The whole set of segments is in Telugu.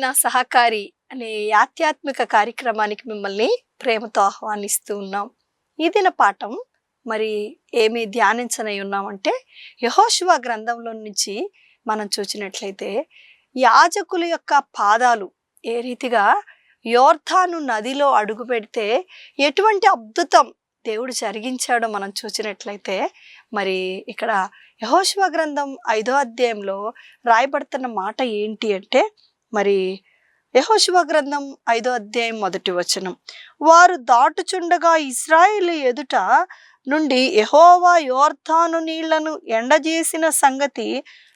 నా సహకారి అనే ఆధ్యాత్మిక కార్యక్రమానికి మిమ్మల్ని ప్రేమతో ఆహ్వానిస్తూ ఉన్నాం. ఈ దిన పాఠం మరి ఏమి ధ్యానించనై ఉన్నామంటే యెహోషువ గ్రంథంలో నుంచి మనం చూసినట్లయితే యాజకుల యొక్క పాదాలు ఏ రీతిగా యోర్దాను నదిలో అడుగు పెడితే ఎటువంటి అద్భుతం దేవుడు జరిగించాడో మనం చూసినట్లయితే మరి ఇక్కడ యెహోషువ గ్రంథం 5వ అధ్యాయంలో రాయబడుతున్న మాట ఏంటి అంటే మరి యెహోషువ గ్రంథం 5వ అధ్యాయం 1వ వచనం, వారు దాటుచుండగా ఇశ్రాయేలు ఎదుట నుండి యెహోవా యోర్దాను నీళ్లను ఎండజేసిన సంగతి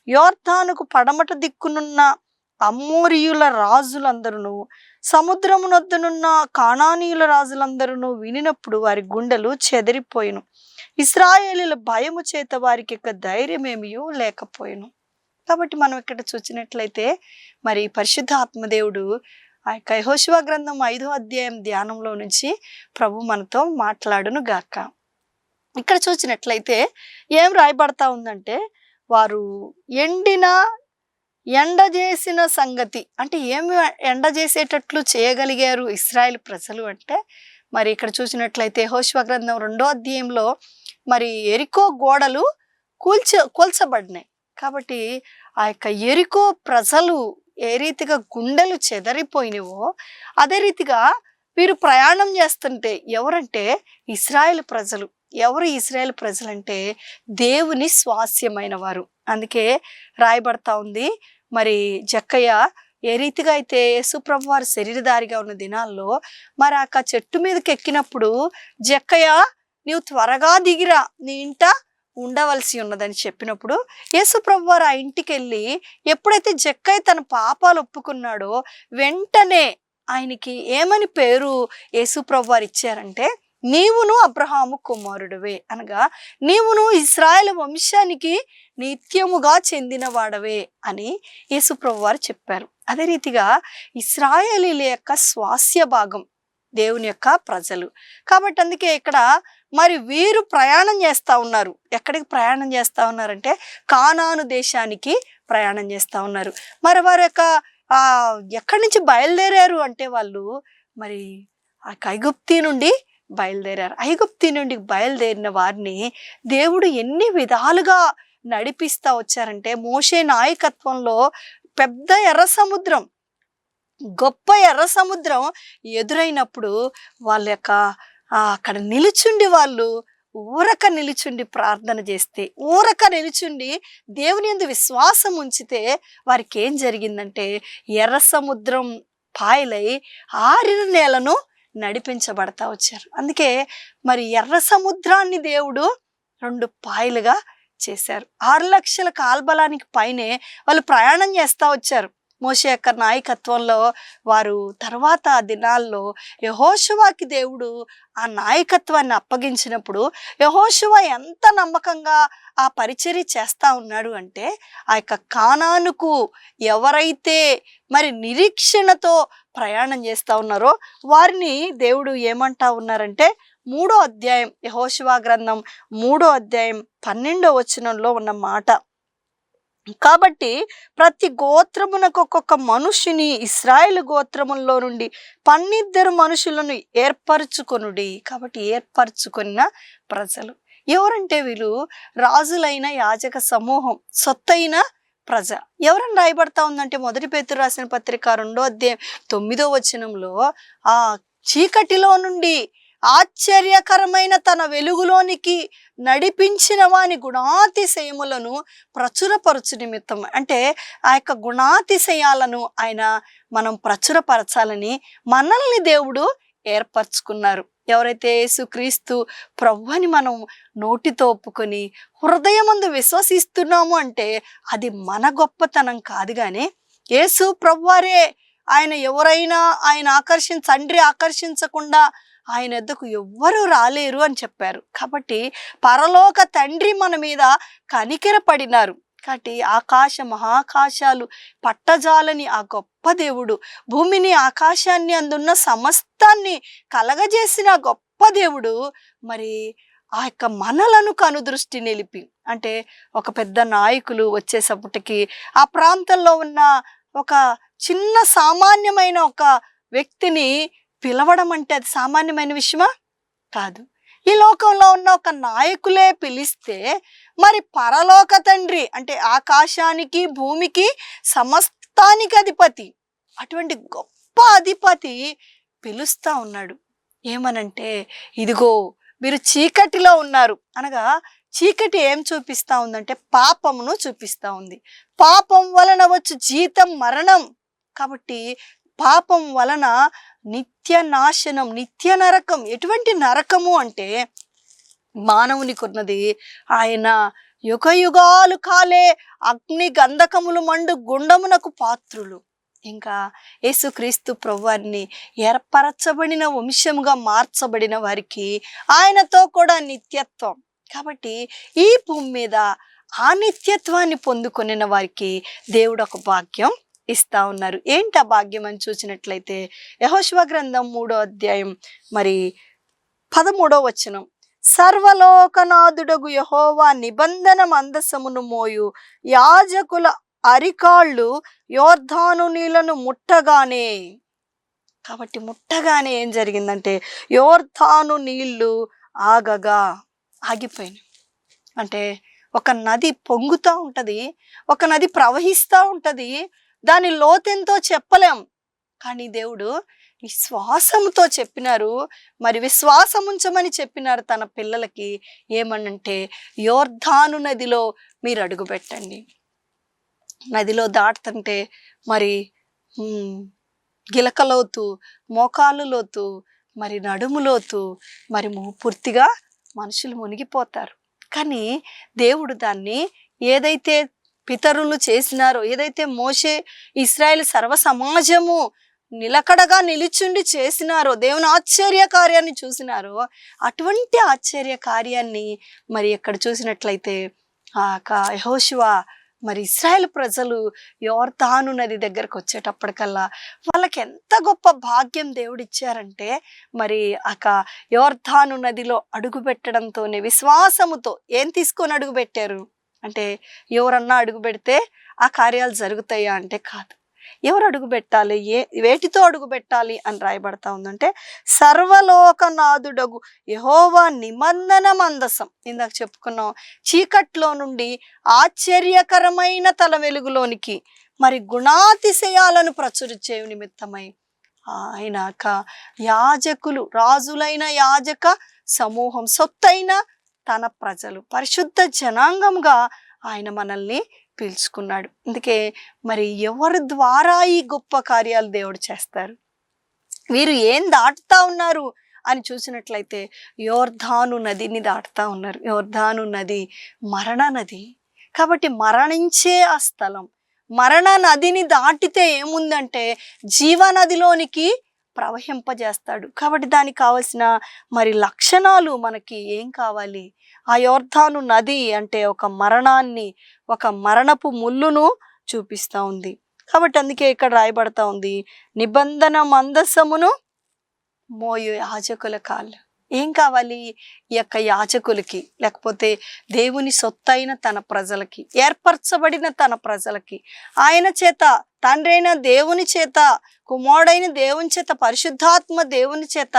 యోర్దానుకు పడమట దిక్కునున్న అమ్మోరీయుల రాజులందరూ సముద్రమునొద్దనున్న కానానీయుల రాజులందరూ వినినప్పుడు వారి గుండెలు చెదిరిపోయిను. ఇశ్రాయేలీల భయము చేత వారికి ఇక ధైర్యమేమీ లేకపోయిను. కాబట్టి మనం ఇక్కడ చూసినట్లయితే మరి పరిశుద్ధ ఆత్మదేవుడు ఆ యొక్క యెహోషువ గ్రంథం 5వ అధ్యాయం ధ్యానంలో నుంచి ప్రభు మనతో మాట్లాడును గాక. ఇక్కడ చూసినట్లయితే ఏం రాయబడతా ఉందంటే వారు ఎండ చేసిన సంగతి అంటే ఏమి ఎండ చేసేటట్లు చేయగలిగారు ఇశ్రాయేల్ ప్రజలు అంటే మరి ఇక్కడ చూసినట్లయితే యెహోషువ గ్రంథం 2వ అధ్యాయంలో మరి యెరికో గోడలు కూల్చబడినాయి. కాబట్టి ఆ యొక్క యెరికో ప్రజలు ఏ రీతిగా గుండెలు చెదరిపోయినవో అదే రీతిగా వీరు ప్రయాణం చేస్తుంటే ఎవరంటే ఇశ్రాయేల్ ప్రజలు. ఎవరు ఇశ్రాయేల్ ప్రజలు అంటే దేవుని స్వాస్యమైన వారు. అందుకే రాయబడతా ఉంది మరి జక్కయ్య ఏ రీతిగా అయితే యేసుప్రభు వారు శరీరధారిగా ఉన్న దినాల్లో మరి ఆ చెట్టు మీదకి ఎక్కినప్పుడు జక్కయ్య నీవు త్వరగా దిగిరా, నీ ఇంట ఉండవలసి ఉన్నదని చెప్పినప్పుడు యేసుప్రభు వారు ఆ ఇంటికి వెళ్ళి ఎప్పుడైతే జక్కయ్య తన పాపాలు ఒప్పుకున్నాడో వెంటనే ఆయనకి ఏమని పేరు యేసుప్రభు వారు ఇచ్చారంటే నీవును అబ్రహాము కుమారుడివే, అనగా నీవును ఇశ్రాయేలు వంశానికి నిత్యముగా చెందిన వాడవే అని యేసుప్రభు వారు చెప్పారు. అదే రీతిగా ఇశ్రాయేలీల యొక్క స్వాస్య భాగం దేవుని యొక్క ప్రజలు. కాబట్టి అందుకే ఇక్కడ మరి వీరు ప్రయాణం చేస్తూ ఉన్నారు. ఎక్కడికి ప్రయాణం చేస్తూ ఉన్నారంటే కానాను దేశానికి ప్రయాణం చేస్తూ ఉన్నారు. మరి వారి యొక్క ఎక్కడి నుంచి బయలుదేరారు అంటే వాళ్ళు మరి ఆ ఐగుప్తు నుండి బయలుదేరారు. ఐగుప్తు నుండి బయలుదేరిన వారిని దేవుడు ఎన్ని విధాలుగా నడిపిస్తా వచ్చారంటే మోషే నాయకత్వంలో పెద్ద ఎర్ర సముద్రం, గొప్ప ఎర్ర సముద్రం ఎదురైనప్పుడు వాళ్ళ యొక్క అక్కడ నిలుచుండి వాళ్ళు ఊరక నిలుచుండి ప్రార్థన చేస్తే, ఊరక నిలుచుండి దేవుని యందు విశ్వాసం ఉంచితే వారికి ఏం జరిగిందంటే ఎర్ర సముద్రం పాయలై ఆరిన నేలను నడిపించబడతా వచ్చారు. అందుకే మరి ఎర్ర సముద్రాన్ని దేవుడు 2 పాయలుగా చేశారు. 6 లక్షల కాల్బలానికి పైనే వాళ్ళు ప్రయాణం చేస్తూ వచ్చారు. మోషే యొక్క నాయకత్వంలో వారు తర్వాత దినాల్లో యెహోషువకి దేవుడు ఆ నాయకత్వాన్ని అప్పగించినప్పుడు యెహోషువ ఎంత నమ్మకంగా ఆ పరిచర్య చేస్తా ఉన్నాడు అంటే ఆ యొక్క కానానుకు ఎవరైతే మరి నిరీక్షణతో ప్రయాణం చేస్తూ ఉన్నారో వారిని దేవుడు ఏమంటా ఉన్నారంటే 3వ అధ్యాయం యెహోషువ గ్రంథం 3వ అధ్యాయం 12వ వచనంలో ఉన్న మాట, కాబట్టి ప్రతి గోత్రమునకు ఒక్కొక్క మనుషుని ఇశ్రాయేలు గోత్రముల్లో నుండి 12 మనుషులను ఏర్పరచుకొనుడి. కాబట్టి ఏర్పరచుకున్న ప్రజలు ఎవరంటే వీళ్ళు రాజులైన యాజక సమూహం, సొత్తైన ప్రజ. ఎవరని రాయబడతా ఉందంటే 1 పేతురు రాసిన పత్రిక 2వ అధ్యాయం 9వ వచనంలో ఆ చీకటిలో నుండి ఆశ్చర్యకరమైన తన వెలుగులోనికి నడిపించిన వాని గుణాతిశయములను ప్రచురపరచు నిమిత్తం, అంటే ఆ యొక్క గుణాతిశయాలను మనం ప్రచురపరచాలని మనల్ని దేవుడు ఏర్పరచుకున్నారు. ఎవరైతే యేసుక్రీస్తు ప్రభువుని మనం నోటితో ఒప్పుకొని హృదయమందు విశ్వసిస్తున్నాము అంటే అది మన గొప్పతనం కాదు, కానీ యేసు ప్రభువారే ఆయన ఎవరైనా తండ్రి ఆకర్షించకుండా ఆయన వద్దకు ఎవ్వరూ రాలేరు అని చెప్పారు. కాబట్టి పరలోక తండ్రి మన మీద కనికెరపడినారు. కాబట్టి ఆకాశ మహాకాశాలు పట్టజాలని ఆ గొప్ప దేవుడు, భూమిని ఆకాశాన్ని అందున్న సమస్తాన్ని కలగజేసిన గొప్ప దేవుడు మరి ఆ యొక్క మనలను కనుదృష్టి నిలిపి, అంటే ఒక పెద్ద నాయకులు వచ్చేసప్పటికి ఆ ప్రాంతంలో ఉన్న ఒక చిన్న సామాన్యమైన ఒక వ్యక్తిని పిలవడం అంటే అది సామాన్యమైన విషయమా? కాదు. ఈ లోకంలో ఉన్న ఒక నాయకులే పిలిస్తే మరి పరలోక తండ్రి అంటే ఆకాశానికి భూమికి సమస్తానికి అధిపతి, అటువంటి గొప్ప అధిపతి పిలుస్తా ఉన్నాడు. ఏమనంటే, ఇదిగో మీరు చీకటిలో ఉన్నారు అనగా చీకటి ఏం చూపిస్తా ఉందంటే పాపమును చూపిస్తా ఉంది. పాపం వలన వచ్చు జీతం మరణం. కాబట్టి పాపం వలన నిత్య నాశనం, నిత్య నరకం. ఎటువంటి నరకము అంటే మానవునికి ఉన్నది ఆయన యుగ యుగాలు కాలే అగ్ని గంధకములు మండు గుండమునకు పాత్రులు. ఇంకా యేసుక్రీస్తు ప్రభువారిని ఏర్పరచబడిన వంశముగా మార్చబడిన వారికి ఆయనతో కూడా నిత్యత్వం. కాబట్టి ఈ భూమి మీద ఆ నిత్యత్వాన్ని పొందుకొనిన వారికి దేవుడు ఒక భాగ్యం ఇస్తా ఉన్నారు. ఏంటి ఆ భాగ్యం అని చూసినట్లయితే యెహోషువ గ్రంథం 3వ అధ్యాయం మరి 13వ వచనం, సర్వలోకనాథుడగు యెహోవా నిబంధన మందసమును మోయు యాజకుల అరికాళ్ళు యోర్దాను నీళ్లను ముట్టగానే. కాబట్టి ముట్టగానే ఏం జరిగిందంటే యోర్దాను నీళ్లు ఆగిపోయినాయి. అంటే ఒక నది పొంగుతూ ఉంటది, ఒక నది ప్రవహిస్తూ ఉంటది, దాని లోతెంతో చెప్పలేం. కానీ దేవుడు విశ్వాసముతో చెప్పినారు, మరి విశ్వాసం ఉంచమని చెప్పినారు తన పిల్లలకి. ఏమనంటే యోర్దాను నదిలో మీరు అడుగు పెట్టండి. నదిలో దాటుతుంటే మరి గిలకలోతు, మోకాలు లోతు, మరి నడుము లోతు, మరి పూర్తిగా మనుషులు మునిగిపోతారు. కానీ దేవుడు దాన్ని ఏదైతే పితరులు చేసినారో, ఏదైతే మోషే ఇశ్రాయేలు సర్వ సమాజము నిలకడగా నిలిచుండి చేసినారో, దేవుని ఆశ్చర్య కార్యాన్ని చూసినారో, అటువంటి ఆశ్చర్య కార్యాన్ని మరి ఎక్కడ చూసినట్లయితే యెహోషువ మరి ఇశ్రాయేల్ ప్రజలు యోర్దాను నది దగ్గరకు వచ్చేటప్పటికల్లా వాళ్ళకి ఎంత గొప్ప భాగ్యం దేవుడు ఇచ్చారంటే, మరి యోర్దాను నదిలో అడుగు పెట్టడంతోనే విశ్వాసముతో ఏం తీసుకొని అడుగు పెట్టారు అంటే, ఎవరన్నా అడుగు పెడితే ఆ కార్యాలు జరుగుతాయా అంటే కాదు. ఎవరు అడుగు పెట్టాలి, వేటితో అడుగు పెట్టాలి అని రాయబడతా ఉందంటే సర్వలోకనాథుడగు యెహోవా నిబంధన మందసం. ఇందాక చెప్పుకున్నాం, చీకట్లో నుండి ఆశ్చర్యకరమైన తల వెలుగులోనికి మరి గుణాతిశయాలను ప్రచురించే నిమిత్తమై ఆయన యాజకులు, రాజులైన యాజక సమూహం, సొత్తైన తన ప్రజలు, పరిశుద్ధ జనాంగంగా ఆయన మనల్ని పిలుచుకున్నాడు. అందుకే మరి ఎవరి ద్వారా ఈ గొప్ప కార్యాలు దేవుడు చేస్తారు? వీరు ఏం దాటుతా ఉన్నారు అని చూసినట్లయితే యోర్దాను నదిని దాటుతా ఉన్నారు. యోర్దాను నది మరణ నది. కాబట్టి మరణించే ఆ స్థలం, మరణ నదిని దాటితే ఏముందంటే జీవనదిలోనికి ప్రవహింపజేస్తాడు. కాబట్టి దానికి కావలసిన మరి లక్షణాలు మనకి ఏం కావాలి? ఆ యోర్దాను నది అంటే ఒక మరణాన్ని, ఒక మరణపు ముళ్ళును చూపిస్తూ ఉంది. కాబట్టి అందుకే ఇక్కడ రాయబడతా ఉంది, నిబంధన మందసమును మోయు యాజకుల కాళ్ళు. ఏం కావాలి ఈ యొక్క యాజకులకి, లేకపోతే దేవుని సొత్తైన తన ప్రజలకి, ఏర్పరచబడిన తన ప్రజలకి, ఆయన చేత, తండ్రి అయిన దేవుని చేత, కుమారుడైన దేవుని చేత, పరిశుద్ధాత్మ దేవుని చేత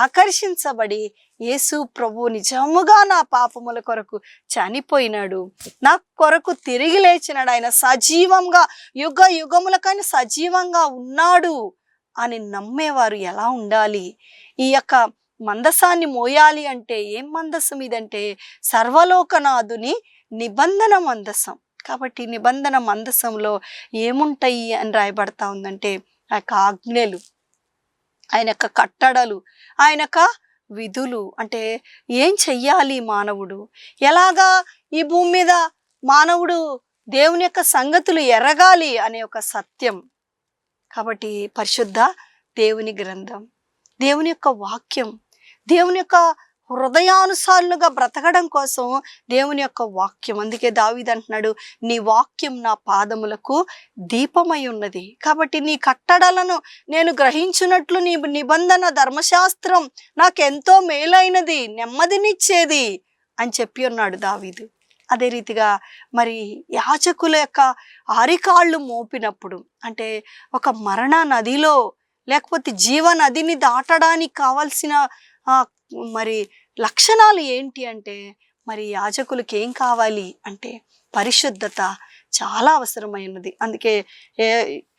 ఆకర్షించబడి యేసు ప్రభు నిజముగా నా పాపముల కొరకు చనిపోయినాడు, నా కొరకు తిరిగి లేచినాడు, ఆయన సజీవంగా యుగ యుగములకైనా సజీవంగా ఉన్నాడు అని నమ్మేవారు ఎలా ఉండాలి? ఈ యొక్క మందసాన్ని మోయాలి అంటే ఏం మందసం ఇదంటే సర్వలోకనాథుని నిబంధన మందసం. కాబట్టి నిబంధన మందసంలో ఏముంటాయి అని రాయబడతా ఉందంటే ఆ యొక్క ఆజ్ఞలు, ఆయన యొక్క కట్టడలు, ఆయన యొక్క విధులు. అంటే ఏం చెయ్యాలి మానవుడు, ఎలాగా ఈ భూమి మీద మానవుడు దేవుని యొక్క సంగతులు ఎరగాలి అనే ఒక సత్యం. కాబట్టి పరిశుద్ధ దేవుని గ్రంథం, దేవుని యొక్క వాక్యం, దేవుని యొక్క హృదయానుసారులుగా బ్రతకడం కోసం దేవుని యొక్క వాక్యం. అందుకే దావీదు అంటున్నాడు, నీ వాక్యం నా పాదములకు దీపమై ఉన్నది. కాబట్టి నీ కట్టడలను నేను గ్రహించినట్లు నీ నిబంధన ధర్మశాస్త్రం నాకెంతో మేలైనది, నెమ్మదినిచ్చేది అని చెప్పి ఉన్నాడు దావీదు. అదే రీతిగా మరి యాజకుల యొక్క అరికాళ్ళు మోపినప్పుడు అంటే ఒక మరణ నదిలో లేకపోతే జీవ నదిని దాటడానికి కావాల్సిన మరి లక్షణాలు ఏంటి అంటే మరి యాజకులకి ఏం కావాలి అంటే పరిశుద్ధత చాలా అవసరమైనది. అందుకే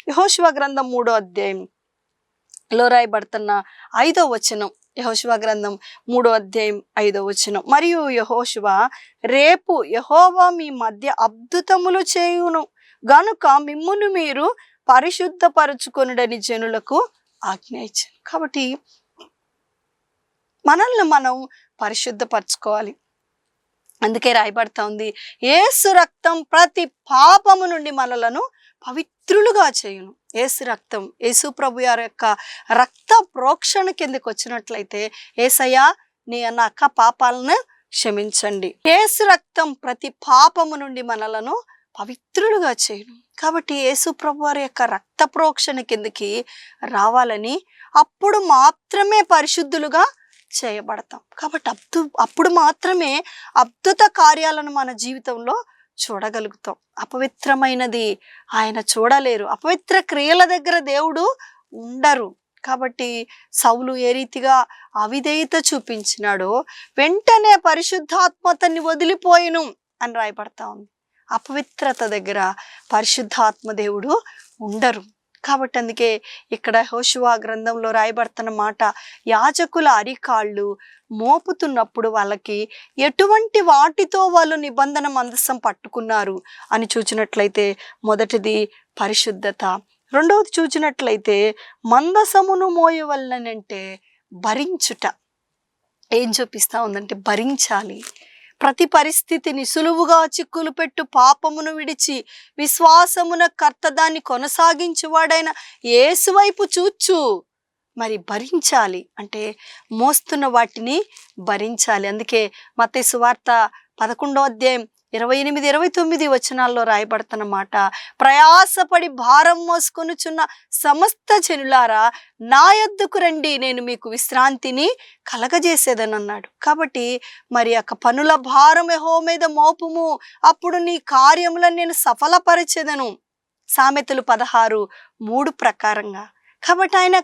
యెహోషువ గ్రంథం 3వ అధ్యాయంలో రాయబడుతున్న 5వ వచనం, యెహోషువ గ్రంథం 3వ అధ్యాయం 5వ వచనం, మరియు యెహోషువ రేపు యెహోవా మీ మధ్య అద్భుతములు చేయును గనుక మిమ్మును మీరు పరిశుద్ధపరచుకొనుడని జనులకు ఆజ్ఞ ఇచ్చాను. కాబట్టి మనల్ని మనం పరిశుద్ధపరచుకోవాలి. అందుకే రాయబడతా ఉంది, యేసు రక్తం ప్రతి పాపము నుండి మనలను పవిత్రులుగా చేయును. యేసు రక్తం, యేసు ప్రభు వారి యొక్క రక్త ప్రోక్షణ కిందకి వచ్చినట్లయితే యేసయ్యా నా అక్క పాపాలను క్షమించండి. యేసు రక్తం ప్రతి పాపము నుండి మనలను పవిత్రులుగా చేయును. కాబట్టి యేసు ప్రభు వారి యొక్క రక్త ప్రోక్షణ కిందకి రావాలని, అప్పుడు మాత్రమే పరిశుద్ధులుగా చేయబడతాం. కాబట్టి అప్పుడు మాత్రమే అద్భుత కార్యాలను మన జీవితంలో చూడగలుగుతాం. అపవిత్రమైనది ఆయన చూడలేరు. అపవిత్ర క్రియల దగ్గర దేవుడు ఉండరు. కాబట్టి సౌలు ఏ రీతిగా అవిధేయత చూపించినాడో వెంటనే పరిశుద్ధాత్మతని వదిలిపోయిను అని రాయబడతా ఉంది. అపవిత్రత దగ్గర పరిశుద్ధాత్మ దేవుడు ఉండరు. కాబట్టి అందుకే ఇక్కడ యెహోషువ గ్రంథంలో రాయబడుతున్న మాట, యాజకుల అరికాళ్ళు మోపుతున్నప్పుడు వాళ్ళకి ఎటువంటి వాటితో వాళ్ళు నిబంధన మందసం పట్టుకున్నారు అని చూచినట్లయితే మొదటిది పరిశుద్ధత, రెండవది చూచినట్లయితే మందసమును మోయవలనంటే భరించుట. ఏం చూపిస్తా ఉందంటే భరించాలి. ప్రతి పరిస్థితిని సులువుగా చిక్కులు పెట్టు పాపమును విడిచి విశ్వాసమున కర్త దాన్ని కొనసాగించువాడైన యేసు వైపు చూచు మరి భరించాలి. అంటే మోస్తున్న వాటిని భరించాలి. అందుకే మత్తయి సువార్త 11వ అధ్యాయం 28, 29 వచనాల్లో రాయబడుతున్న మాట, ప్రయాసపడి భారం మోసుకొనుచున్న సమస్త జనులారా నా యొద్దకు రండి, నేను మీకు విశ్రాంతిని కలగజేసేదని అన్నాడు. కాబట్టి మరి యొక్క పనుల భారం యెహోవా మీద మోపుము, అప్పుడు నీ కార్యములను నేను సఫలపరిచెదను. సామెతలు 16:3 ప్రకారంగా. కాబట్టి ఆయన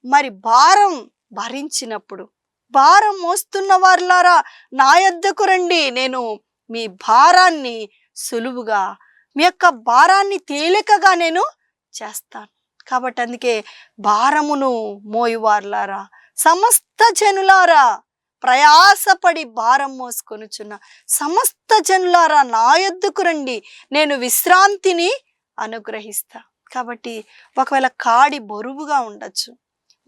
మరి భారం భరించినప్పుడు, భారం మోస్తున్న వారులారా నా యొద్దకు రండి, నేను మీ భారాన్ని సులువుగా, మీ యొక్క భారాన్ని తేలికగా నేను చేస్తాను. కాబట్టి అందుకే భారమును మోయువారులారా సమస్త జనులారా, ప్రయాసపడి భారం మోసుకొనుచున్న సమస్త జనులారా నా యొద్దకు రండి, నేను విశ్రాంతిని అనుగ్రహిస్తా. కాబట్టి ఒకవేళ కాడి బరువుగా ఉండొచ్చు,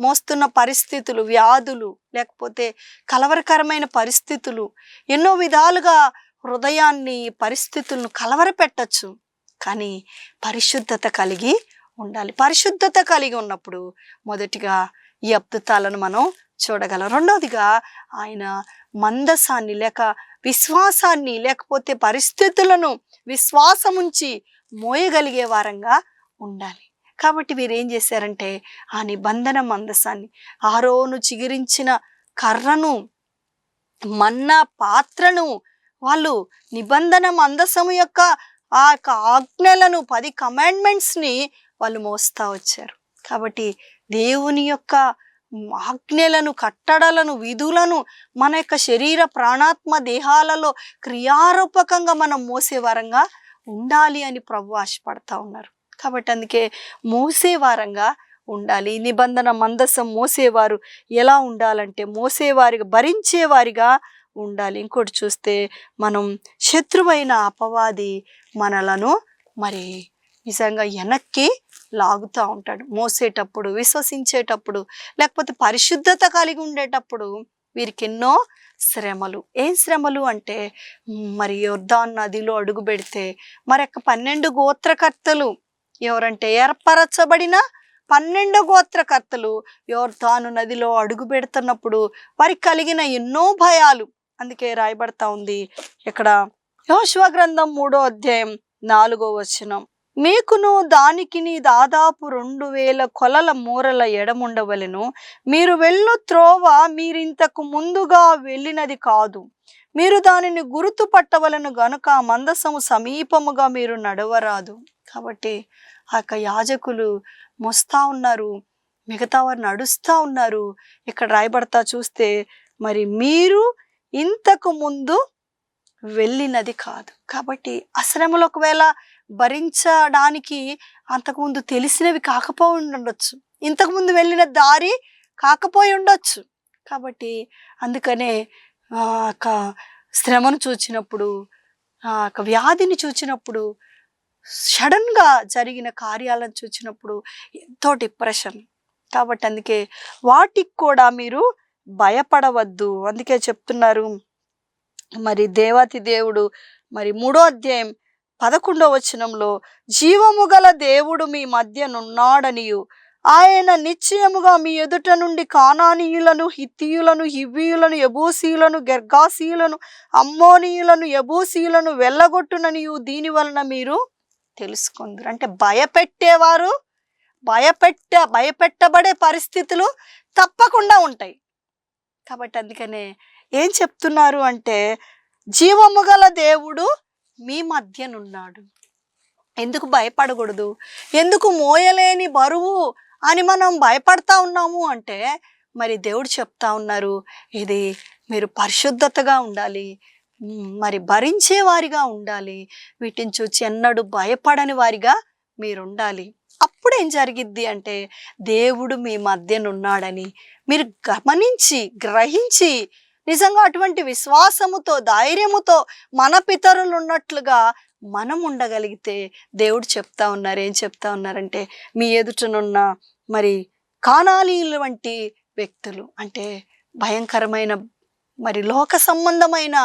మోస్తున్న పరిస్థితులు, వ్యాధులు, లేకపోతే కలవరకరమైన పరిస్థితులు ఎన్నో విధాలుగా హృదయాన్ని, పరిస్థితులను కలవరపెట్టచ్చు. కానీ పరిశుద్ధత కలిగి ఉండాలి. పరిశుద్ధత కలిగి ఉన్నప్పుడు మొదటిగా ఈ అద్భుతాలను మనం చూడగలం. రెండవదిగా ఆయన మందసాన్ని లేక విశ్వాసాన్ని, లేకపోతే పరిస్థితులను విశ్వాసముంచి మోయగలిగే వారంగా ఉండాలి. కాబట్టి వీరేం చేశారంటే ఆ నిబంధన మందసాన్ని, ఆరోను చిగిరించిన కర్రను, మన్నా పాత్రను, వాళ్ళు నిబంధన మందసము యొక్క ఆ యొక్క ఆజ్ఞలను, 10 కమాండ్మెంట్స్ని వాళ్ళు మోస్తా వచ్చారు. కాబట్టి దేవుని యొక్క ఆజ్ఞలను, కట్టడలను, విధులను మన యొక్క శరీర ప్రాణాత్మ దేహాలలో క్రియారూపకంగా మనం మోసేవారంగా ఉండాలి అని ప్రభు ఆశపడతా ఉన్నారు. కాబట్టి అందుకే మోసేవారంగా ఉండాలి. నిబంధన మందసం మోసేవారు ఎలా ఉండాలంటే మోసేవారిగా, భరించేవారిగా ఉండాలి. ఇంకోటి చూస్తే మనం శత్రువైన అపవాది మనలను మరి నిజంగా వెనక్కి లాగుతూ ఉంటాడు. మోసేటప్పుడు, విశ్వసించేటప్పుడు, లేకపోతే పరిశుద్ధత కలిగి ఉండేటప్పుడు వీరికి ఎన్నో శ్రమలు. ఏం శ్రమలు అంటే మరి యొర్దాను నదిలో అడుగు పెడితే మరి యొక్క 12 గోత్రకర్తలు ఎవరంటే ఏర్పరచబడిన 12 గోత్రకర్తలు యొర్దాను నదిలో అడుగు పెడుతున్నప్పుడు వారికి కలిగిన ఎన్నో భయాలు. అందుకే రాయబడతా ఉంది ఇక్కడ యెహోషువ గ్రంథం 3వ అధ్యాయం 4వ వచనం, మీకును దానికిని దాదాపు 2000 కొలల మూరల ఎడముండవలెను. మీరు వెళ్ళు త్రోవ మీరింతకు ముందుగా వెళ్ళినది కాదు. మీరు దానిని గుర్తుపట్టవలను గనుక ఆ మందసము సమీపముగా మీరు నడవరాదు. కాబట్టి ఆ యొక్క యాజకులు మోస్తా ఉన్నారు, మిగతా వారు నడుస్తూ ఉన్నారు. ఇక్కడ రాయబడతా చూస్తే మరి మీరు ఇంతకు ముందు వెళ్ళినది కాదు. కాబట్టి ఆ శ్రమలు ఒకవేళ భరించడానికి అంతకుముందు తెలిసినవి కాకపోయి ఉండొచ్చు, ఇంతకుముందు వెళ్ళిన దారి కాకపోయి ఉండొచ్చు. కాబట్టి అందుకనే ఒక శ్రమను చూచినప్పుడు, ఒక వ్యాధిని చూచినప్పుడు, సడన్గా జరిగిన కార్యాలను చూచినప్పుడు ఎంతో డిప్రెషన్. కాబట్టి అందుకే వాటికి కూడా మీరు భయపడవద్దు. అందుకే చెప్తున్నారు మరి దేవాతి దేవుడు మరి 3వ అధ్యాయం 11వ వచనంలో, జీవము గల దేవుడు మీ మధ్యనున్నాడనియు ఆయన నిశ్చయముగా మీ ఎదుట నుండి కానానీయులను, హిత్తీయులను, హివ్వీయులను, యబూసీయులను, గెర్గాసీయులను, అమ్మోనీయులను, యబూసీయులను వెళ్ళగొట్టుననియు దీని వలన మీరు తెలుసుకుందరు. అంటే భయపెట్టేవారు భయపెట్టబడే పరిస్థితులు తప్పకుండా ఉంటాయి. కాబట్టి అందుకనే ఏం చెప్తున్నారు అంటే, జీవము గల దేవుడు మీ మధ్యనున్నాడు. ఎందుకు భయపడకూడదు? ఎందుకు మోయలేని బరువు అని మనం భయపడతా ఉన్నాము అంటే, మరి దేవుడు చెప్తా ఉన్నారు, ఇది మీరు పరిశుద్ధతగా ఉండాలి, మరి భరించే వారిగా ఉండాలి, వీటిని చూచి ఎన్నడూ భయపడని వారిగా మీరు ఉండాలి. అప్పుడు ఏం జరిగిద్ది అంటే, దేవుడు మీ మధ్యనున్నాడని మీరు గమనించి గ్రహించి నిజంగా అటువంటి విశ్వాసముతో, ధైర్యముతో మన పితరులు ఉన్నట్లుగా మనం ఉండగలిగితే దేవుడు చెప్తా ఉన్నారు, ఏం చెప్తా ఉన్నారంటే, మీ ఎదుటనున్న మరి కానానీయుల వంటి వ్యక్తులు, అంటే భయంకరమైన మరి లోక సంబంధమైన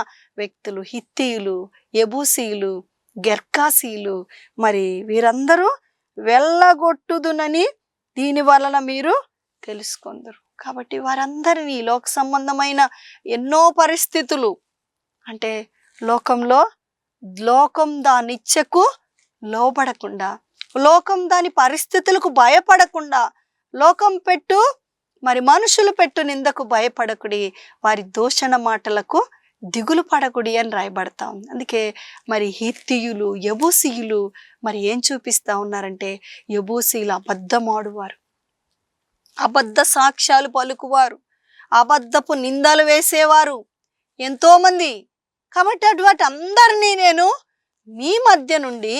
వ్యక్తులు, హిత్తీయులు, యబూసీయులు, గెర్కాసీయులు, మరి వీరందరూ వెళ్ళగొట్టుదునని దీని వలన మీరు తెలుసుకుందరు. కాబట్టి వారందరినీ లోక సంబంధమైన ఎన్నో పరిస్థితులు, అంటే లోకం దాని ఇచ్చకు లోబడకుండా, లోకం దాని పరిస్థితులకు భయపడకుండా, లోకం పెట్టు మరి మనుషులు పెట్టు నిందకు భయపడకుడి, వారి దూషణ మాటలకు దిగులు పడకుడి అని రాయబడతా ఉంది. అందుకే మరి హిత్తీయులు, యబూసీయులు మరి ఏం చూపిస్తా ఉన్నారంటే, యబూసీయులు అబద్ధమాడువారు, అబద్ధ సాక్ష్యాలు పలుకువారు, అబద్ధపు నిందలు వేసేవారు ఎంతోమంది. కాబట్టి అటువంటి అందరినీ నేను మీ మధ్య నుండి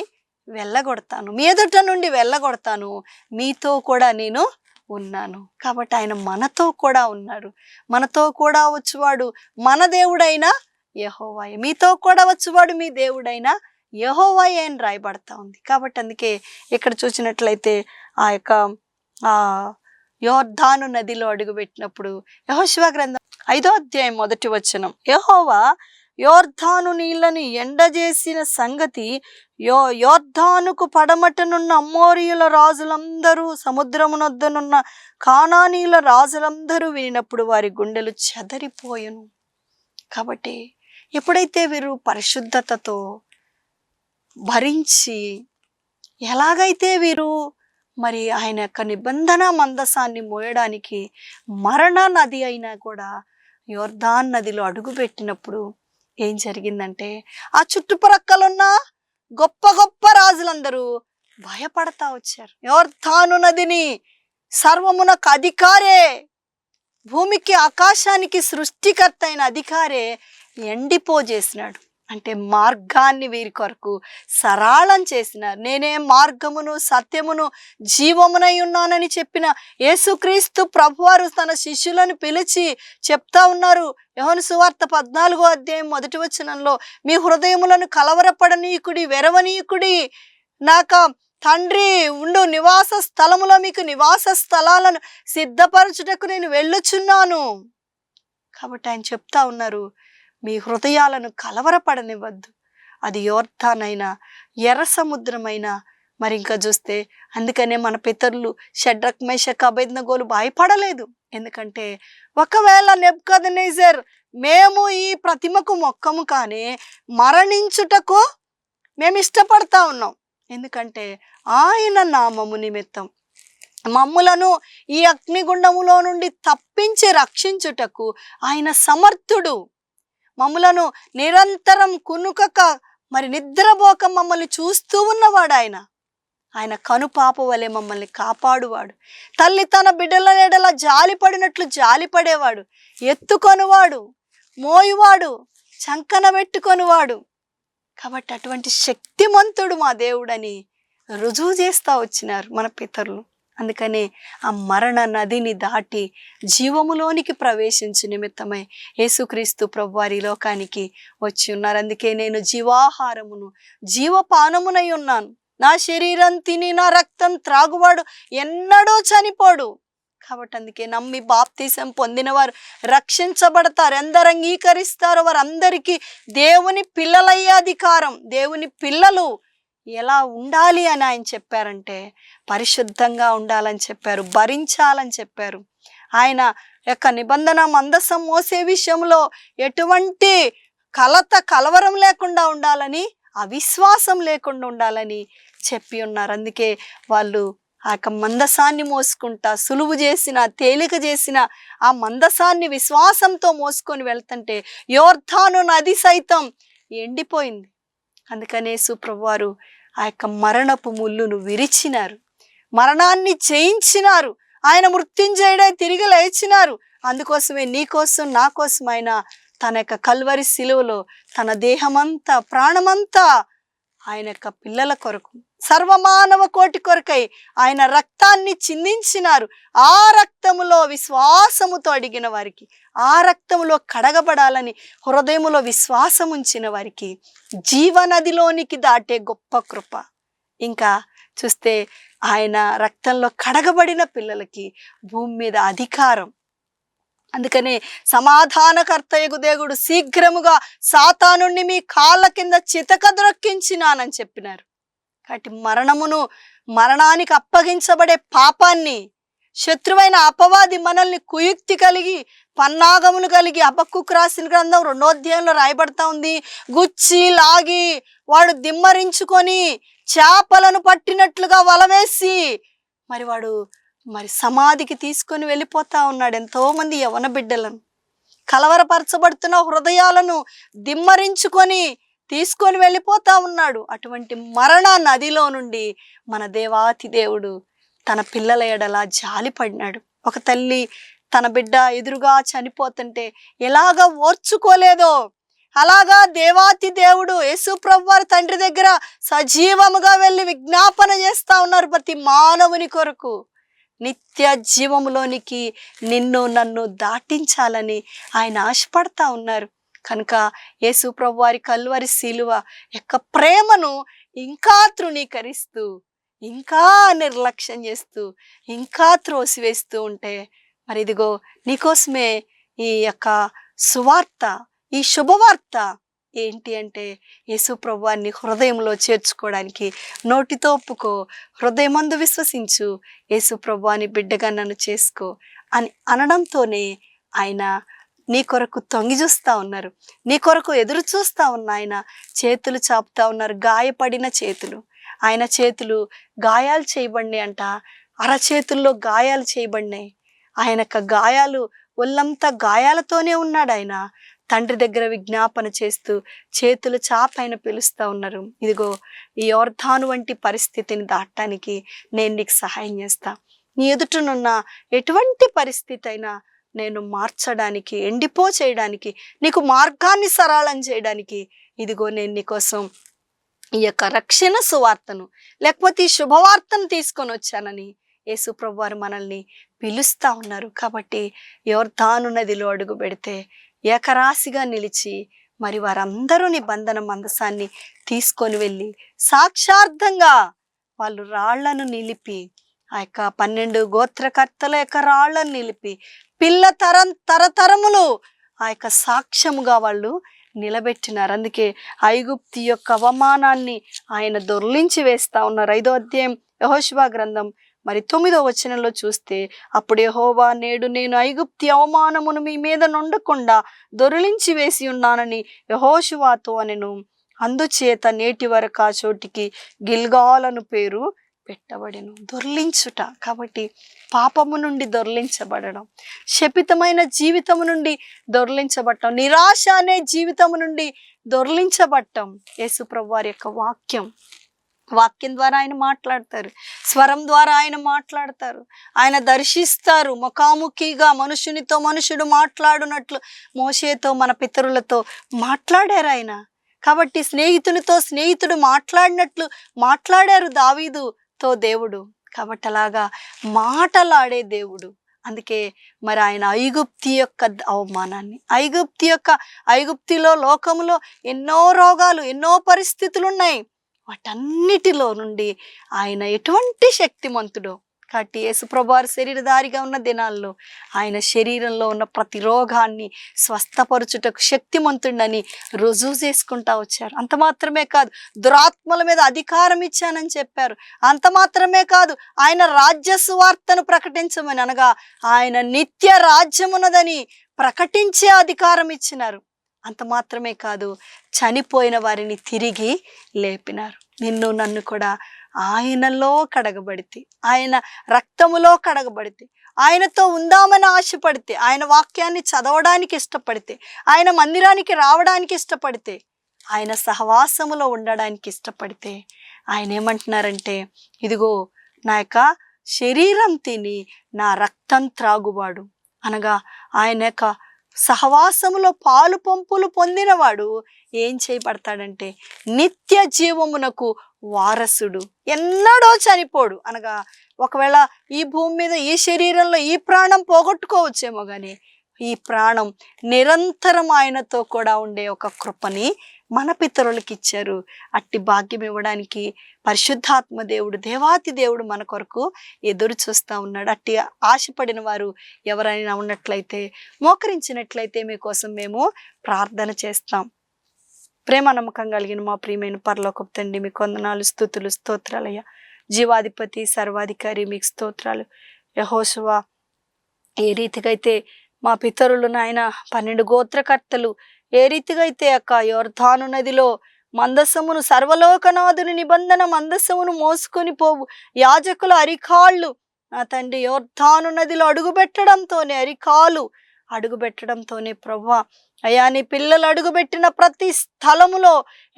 వెళ్ళగొడతాను, మీ ఎదుట నుండి వెళ్ళగొడతాను, మీతో కూడా నేను ఉన్నాను. కాబట్టి ఆయన మనతో కూడా ఉన్నాడు. మనతో కూడా వచ్చువాడు మన దేవుడైన యెహోవాయే, మీతో కూడా వచ్చువాడు మీ దేవుడైన యెహోవాయే అని రాయబడతా ఉంది. కాబట్టి అందుకే ఇక్కడ చూసినట్లయితే ఆ యొక్క యోర్దాను నదిలో అడుగుపెట్టినప్పుడు, యెహోషువ గ్రంథం 5వ అధ్యాయం 1వ వచనం, యెహోవా యోర్దాను నీళ్లను ఎండజేసిన సంగతి యోర్దానుకు పడమటనున్న అమ్మోరీయుల రాజులందరూ, సముద్రమునొద్దనున్న కానానీయుల రాజులందరూ వినినప్పుడు వారి గుండెలు చెదరిపోయెను. కాబట్టి ఎప్పుడైతే వీరు పరిశుద్ధతతో భరించి, ఎలాగైతే వీరు మరి ఆయన యొక్క నిబంధన మందసాన్ని మోయడానికి మరణ నది అయినా కూడా యోర్దాన్ నదిలో అడుగుపెట్టినప్పుడు ఏం జరిగిందంటే, ఆ చుట్టుప్రక్కలున్న గొప్ప గొప్ప రాజులందరూ భయపడతా వచ్చారు. యోర్దాను నదిని సర్వమునకు అధికారే, భూమికి ఆకాశానికి సృష్టికర్త అయిన అధికారే ఎండిపోజేసినాడు. అంటే మార్గాన్ని వీరి కొరకు సరళం చేసినారు. నేనే మార్గమును, సత్యమును, జీవమునై ఉన్నానని చెప్పిన యేసుక్రీస్తు ప్రభువారు తన శిష్యులను పిలిచి చెప్తా ఉన్నారు. యోహాను సువార్త 14వ అధ్యాయం 1వ వచనంలో, మీ హృదయములను కలవరపడనీయుకుడి, వెరవనీయుకుడి, నాక తండ్రి ఉండు నివాస స్థలములో మీకు నివాస స్థలాలను సిద్ధపరచుటకు నేను వెళ్ళుచున్నాను. కాబట్టి ఆయన చెప్తా ఉన్నారు, మీ హృదయాలను కలవరపడనివ్వద్దు. అది యోర్దానైనా, ఎర్ర సముద్రమైనా. మరి ఇంకా చూస్తే అందుకనే మన పితరులు షడ్రక్, మేషక్, అబేద్నెగోలు భయపడలేదు. ఎందుకంటే ఒకవేళ నెబుకద్నెజర్ మేము ఈ ప్రతిమకు మొక్కము కానీ మరణించుటకు మేము ఇష్టపడతా ఉన్నాం, ఎందుకంటే ఆయన నామము నిమిత్తం మమ్ములను ఈ అగ్నిగుండములో నుండి తప్పించి రక్షించుటకు ఆయన సమర్థుడు. మమ్ములను నిరంతరం కునుకక మరి నిద్రపోక మమ్మల్ని చూస్తూ ఉన్నవాడు ఆయన. ఆయన కనుపాప వలె మమ్మల్ని కాపాడువాడు. తల్లి తన బిడ్డల ఎడల జాలిపడినట్లు జాలిపడేవాడు. ఎత్తుకొనువాడు, మోయువాడు, చంకన పెట్టుకొనివాడు. కాబట్టి అటువంటి శక్తిమంతుడు మా దేవుడని రుజువు చేస్తూ వచ్చినారు మన పితరులు. అందుకనే ఆ మరణ నదిని దాటి జీవములోనికి ప్రవేశించు నిమిత్తమై యేసుక్రీస్తు ప్రభువారి లోకానికి వచ్చి ఉన్నారు. అందుకే నేను జీవాహారమును జీవపానమునై ఉన్నాను. నా శరీరం తిని నా రక్తం త్రాగువాడు ఎన్నడూ చనిపోడు. కాబట్టి అందుకే నమ్మి బాప్తిసం పొందిన వారు రక్షించబడతారు. ఎందరు అంగీకరిస్తారో వారందరికీ దేవుని పిల్లలయ్యే అధికారం. దేవుని పిల్లలు ఎలా ఉండాలి అని ఆయన చెప్పారంటే పరిశుద్ధంగా ఉండాలని చెప్పారు, భరించాలని చెప్పారు. ఆయన యొక్క నిబంధన మందసం మోసే విషయంలో ఎటువంటి కలవరం లేకుండా ఉండాలని, అవిశ్వాసం లేకుండా ఉండాలని చెప్పి ఉన్నారు. అందుకే వాళ్ళు ఆ యొక్క మందసాన్ని మోసుకుంటా సులువు చేసిన తేలిక చేసిన ఆ మందసాన్ని విశ్వాసంతో మోసుకొని వెళ్తుంటే యోర్దాను నది సైతం ఎండిపోయింది. అందుకనే సుప్రభువారు ఆ యొక్క మరణపు ముళ్ళును విరిచినారు, మరణాన్ని జయించినారు. ఆయన మృత్యుంజయుడై తిరిగి లేచినారు. అందుకోసమే నీ కోసం నా కోసం ఆయన తన యొక్క కల్వరి శిలువలో తన దేహమంతా ప్రాణమంతా ఆయన యొక్క పిల్లల కొరకు, సర్వమానవ కోటి కొరకై ఆయన రక్తాన్ని చిందించినారు. ఆ రక్తములో విశ్వాసముతో అడిగిన వారికి, ఆ రక్తములో కడగబడాలని హృదయములో విశ్వాసం ఉంచిన వారికి జీవనదిలోనికి దాటే గొప్ప కృప. ఇంకా చూస్తే ఆయన రక్తంలో కడగబడిన పిల్లలకి భూమి మీద అధికారం. అందుకనే సమాధానకర్తయగు దేవుడు శీఘ్రముగా సాతానుణ్ణి మీ కాళ్ళ కింద చితకద్రొక్కించినానని చెప్పినారు. కాబట్టి మరణానికి అప్పగించబడే పాపాన్ని శత్రువైన అపవాది మనల్ని కుయుక్తి కలిగి పన్నాగములు కలిగి హబక్కూకు రాసిన గ్రంథం 2వ అధ్యాయంలో రాయబడతా ఉంది. గుచ్చి లాగి వాడు దిమ్మరించుకొని చేపలను పట్టినట్లుగా వలవేసి వాడు సమాధికి తీసుకొని వెళ్ళిపోతా ఉన్నాడు. ఎంతో మంది యవన బిడ్డలను, కలవరపరచబడుతున్న హృదయాలను దిమ్మరించుకొని తీసుకొని వెళ్ళిపోతా ఉన్నాడు. అటువంటి మరణ నదిలో నుండి మన దేవాతి దేవుడు తన పిల్లల ఎడల జాలిపడినాడు. ఒక తల్లి తన బిడ్డ ఎదురుగా చనిపోతుంటే ఎలాగ ఓర్చుకోలేదో అలాగా దేవాతి దేవుడు యేసు ప్రభువారి తండ్రి దగ్గర సజీవముగా వెళ్ళి విజ్ఞాపన చేస్తా ఉన్నారు. ప్రతి మానవుని కొరకు నిత్య జీవములోనికి నిన్ను నన్ను దాటించాలని ఆయన ఆశపడతా ఉన్నారు. కనుక యేసు ప్రభువారి కల్వరి శిలువ యొక్క ప్రేమను ఇంకా తృణీకరిస్తూ, ఇంకా నిర్లక్ష్యం చేస్తూ, ఇంకా త్రోసివేస్తూ ఉంటే ఇదిగో నీకోసమే ఈ యొక్క సువార్త, ఈ శుభవార్త ఏంటి అంటే యేసు ప్రభువాన్ని హృదయంలో చేర్చుకోవడానికి నోటితో ఒప్పుకో, హృదయమందు విశ్వసించు, యేసు ప్రభువాని బిడ్డగా నన్ను చేసుకో అని అనడంతోనే ఆయన నీ కొరకు తొంగి చూస్తూ ఉన్నారు, నీ కొరకు ఎదురు చూస్తూ ఉన్న ఆయన చేతులు చాపుతా ఉన్నారు. గాయపడిన చేతులు, ఆయన చేతులు గాయాలు చేయబడినాయి అంట, అరచేతుల్లో గాయాలు చేయబడినాయి. ఆయన యొక్క గాయాలు ఒళ్ళంతా గాయాలతోనే ఉన్నాడు. ఆయన తండ్రి దగ్గర విజ్ఞాపన చేస్తూ చేతులు చాపైన పిలుస్తూ ఉన్నారు. ఇదిగో ఈ యోర్దాను వంటి పరిస్థితిని దాటడానికి నేను నీకు సహాయం చేస్తా. నీ ఎదుటనున్న ఎటువంటి పరిస్థితి అయినా నేను మార్చడానికి, ఎండిపో చేయడానికి, నీకు మార్గాన్ని సరళం చేయడానికి ఇదిగో నేను నీకోసం ఈ యొక్క రక్షణ సువార్తను లేకపోతే ఈ శుభవార్తను తీసుకొని వచ్చానని యేసు ప్రభువారు మనల్ని పిలుస్తా ఉన్నారు. కాబట్టి యోర్దాను నదిలో అడుగు పెడితే ఏకరాశిగా నిలిచి వారందరూ నిబంధన మందసాన్ని తీసుకొని వెళ్ళి సాక్షార్థంగా వాళ్ళు రాళ్లను నిలిపి, ఆ యొక్క 12 గోత్రకర్తల యొక్క రాళ్లను నిలిపి పిల్ల తరతరములు ఆ యొక్క సాక్ష్యముగా వాళ్ళు నిలబెట్టినారు. అందుకే ఐగుప్తు యొక్క అవమానాన్ని ఆయన దొర్లించి వేస్తా ఉన్నారు. 5వ అధ్యాయం యెహోషువ గ్రంథం 9వ వచనంలో చూస్తే, అప్పుడు యెహోవా నేడు నేను ఐగుప్తి అవమానమును మీ మీద నుండకుండా దొర్లించి వేసి ఉన్నానని యెహోషువతో అనెను. అందుచేత నేటి వరకు ఆ చోటికి గిల్గాలను పేరు పెట్టబడెను. దొర్లించుట కాబట్టి పాపము నుండి దొర్లించబడడం, శపితమైన జీవితము నుండి దొర్లించబడటం, నిరాశ అనే జీవితము నుండి దొర్లించబడటం యేసు ప్రభువారి యొక్క వాక్యం ద్వారా ఆయన మాట్లాడతారు, స్వరం ద్వారా ఆయన మాట్లాడతారు, ఆయన దర్శిస్తారు. ముఖాముఖిగా మనుషునితో మనుషుడు మాట్లాడునట్లు మోషేతో మన పితరులతో మాట్లాడారు ఆయన. కాబట్టి స్నేహితునితో స్నేహితుడు మాట్లాడినట్లు మాట్లాడారు దావీదుతో దేవుడు. కాబట్టి అలాగా మాటలాడే దేవుడు. అందుకే మరి ఆయన ఐగుప్తి యొక్క అవమానాన్ని, ఐగుప్తిలో లోకములో ఎన్నో రోగాలు, ఎన్నో పరిస్థితులు ఉన్నాయి, వాటన్నిటిలో నుండి ఆయన ఎటువంటి శక్తిమంతుడో. కాబట్టి యేసుప్రభువారు శరీరధారిగా ఉన్న దినాల్లో ఆయన శరీరంలో ఉన్న ప్రతి రోగాన్ని స్వస్థపరచుటకు శక్తిమంతుడని రుజువు చేసుకుంటా వచ్చారు. అంత మాత్రమే కాదు, దురాత్మల మీద అధికారం ఇచ్చానని చెప్పారు. అంత మాత్రమే కాదు, ఆయన రాజ్య సువార్తను ప్రకటించమని, అనగా ఆయన నిత్య రాజ్యమున్నదని ప్రకటించే అధికారం ఇచ్చినారు. అంత మాత్రమే కాదు, చనిపోయిన వారిని తిరిగి లేపినారు. నిన్ను నన్ను కూడా ఆయనలో కడగబడితే, ఆయన రక్తములో కడగబడితే, ఆయనతో ఉందామని ఆశపడితే, ఆయన వాక్యాన్ని చదవడానికి ఇష్టపడితే, ఆయన మందిరానికి రావడానికి ఇష్టపడితే, ఆయన సహవాసములో ఉండడానికి ఇష్టపడితే, ఆయన ఏమంటున్నారంటే, ఇదిగో నా యొక్క శరీరం తిని నా రక్తం త్రాగువాడు, అనగా ఆయన యొక్క సహవాసములో పాలు పంపులు పొందినవాడు ఏం చేయబడతాడంటే నిత్య జీవమునకు వారసుడు, ఎన్నడో చనిపోడు. అనగా ఒకవేళ ఈ భూమి మీద ఈ శరీరంలో ఈ ప్రాణం పోగొట్టుకోవచ్చేమో కానీ ఈ ప్రాణం నిరంతరం ఆయనతో కూడా ఉండే ఒక కృపని మన పితరులకు ఇచ్చారు. అట్టి భాగ్యం ఇవ్వడానికి పరిశుద్ధాత్మ దేవుడు, దేవాతి దేవుడు మన కొరకు ఎదురు చూస్తూ ఉన్నాడు. అట్టి ఆశపడిన వారు ఎవరైనా ఉన్నట్లయితే, మోకరించినట్లయితే మీకోసం మేము ప్రార్థన చేస్తాం. ప్రేమ నమ్మకం కలిగిన మా ప్రియమైన పరలోకపు తండ్రి, మీకు వందనాలు, స్తుతులు, స్తోత్రాలయ్యా. జీవాధిపతి సర్వాధికారి మీకు స్తోత్రాలు. యెహోషువ ఏ రీతిగా అయితే మా పితరులు నాయన 12 గోత్రకర్తలు ఏ రీతిగా అయితే అక్క యొర్దాను నదిలో మందసమును, సర్వలోకనాథుని నిబంధన మందసమును మోసుకొని పోవు యాజకుల అరికాళ్ళు నా తండ్రి యొర్దాను నదిలో అడుగుబెట్టడంతోనే ప్రభువా అయ్యా, నీ పిల్లలు అడుగుబెట్టిన ప్రతి స్థలములో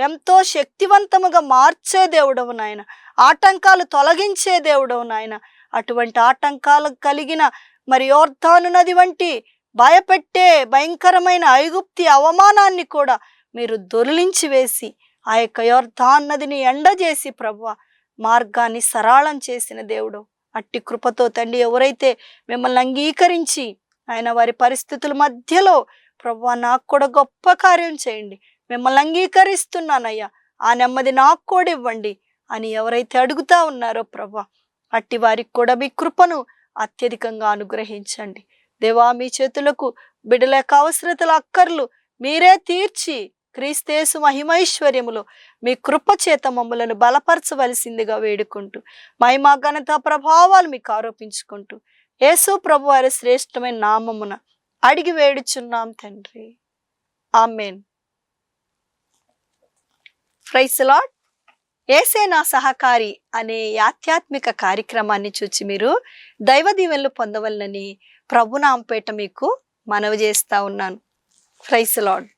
ఎంతో శక్తివంతముగా మార్చే దేవుడవు నాయన, ఆటంకాలు తొలగించే దేవుడవు నాయన. అటువంటి ఆటంకాలు కలిగిన మరి యొర్దాను నది వంటి భయపెట్టే భయంకరమైన ఐగుప్తి అవమానాన్ని కూడా మీరు దొరిలించి వేసి ఆ యొక్క యొర్దాను నదిని ఎండజేసి ప్రభువా మార్గాన్ని సరళం చేసిన దేవుడు. అట్టి కృపతో తండ్రి ఎవరైతే మిమ్మల్ని అంగీకరించి ఆయన వారి పరిస్థితుల మధ్యలో ప్రభువా నాకు కూడా గొప్ప కార్యం చేయండి, మిమ్మల్ని అంగీకరిస్తున్నానయ్యా, ఆ నెమ్మది నాకు కూడా ఇవ్వండి అని ఎవరైతే అడుగుతా ఉన్నారో ప్రభువా అట్టి వారికి కూడా మీ కృపను అత్యధికంగా అనుగ్రహించండి దేవా. మీ చేతులకు బిడ్డల యొక్క అవసరతల అక్కర్లు మీరే తీర్చి క్రీస్తేసు మహిమైశ్వర్యములో మీ కృప చేత మమ్మలను బలపరచవలసిందిగా వేడుకుంటూ మహిమ ఘనత ప్రభావాలు మీకు ఆరోపించుకుంటూ యేసు ప్రభు వారి శ్రేష్టమైన నామమున అడిగి వేడుచున్నాం తండ్రి, ఆమేన్. Praise the lord. యేసే నా సహకారి అనే ఆధ్యాత్మిక కార్యక్రమాన్ని చూచి మీరు దైవ దీవెనలు పొందవలనని ప్రభునామపేట మీకు మనవి చేస్తా ఉన్నాను. Praise the lord.